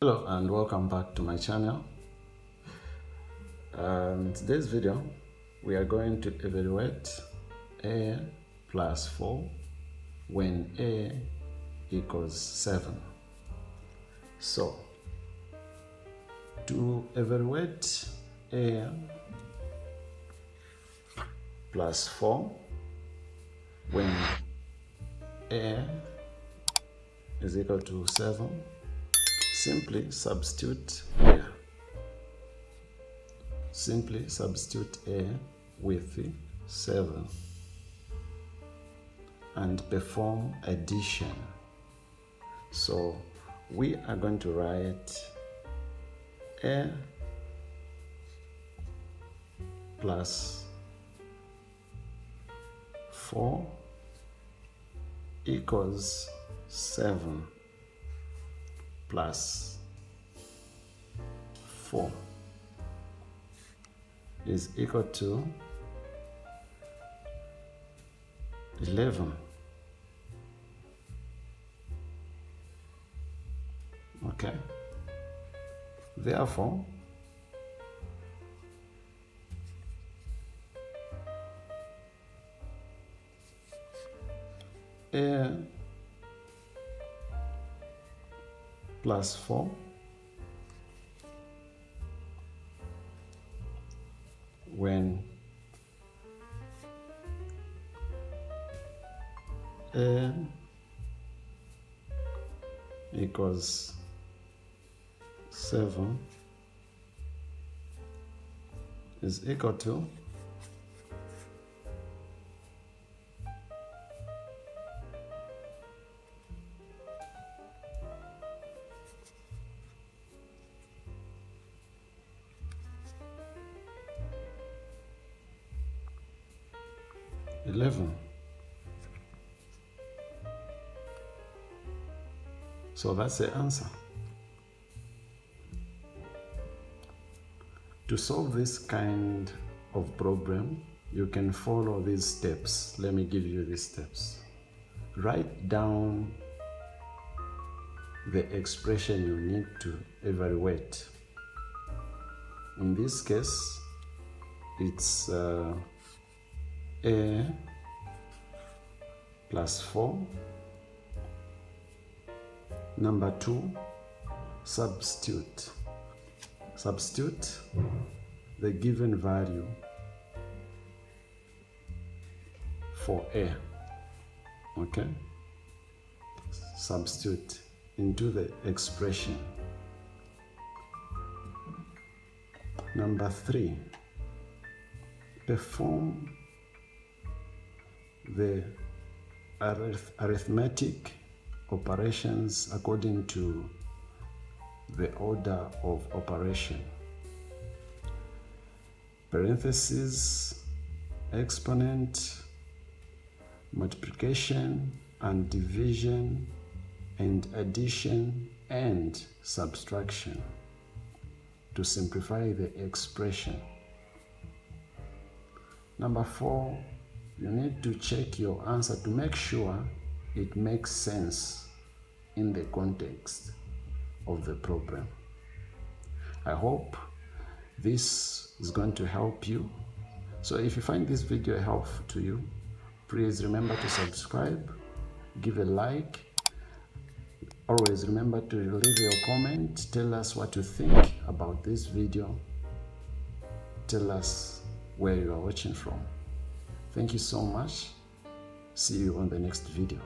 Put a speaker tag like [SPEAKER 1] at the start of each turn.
[SPEAKER 1] Hello and welcome back to my channel. In today's video we are going to evaluate a plus 4 when a equals 7. So to evaluate a plus 4 when a is equal to 7, simply substitute a. Simply substitute a with 7 and perform addition. So we are going to write a plus 4 equals 7 plus 4 is equal to 11. Okay. Therefore, a plus 4 when a equals 7 is equal to 11. So that's the answer. To solve this kind of problem, you can follow these steps. Let me give you these steps. Write down the expression you need to evaluate. In this case, it's a plus 4. Number 2, substitute. Substitute the given value for a. Okay? Substitute into the expression. Number 3, perform the arithmetic operations according to the order of operation. Parentheses, exponent, multiplication and division, and addition and subtraction to simplify the expression. Number 4, you need to check your answer to make sure it makes sense in the context of the problem. I hope this is going to help you. So if you find this video helpful to you, please remember to subscribe, give a like. Always remember to leave your comment. Tell us what you think about this video. Tell us where you are watching from. Thank you so much. See you on the next video.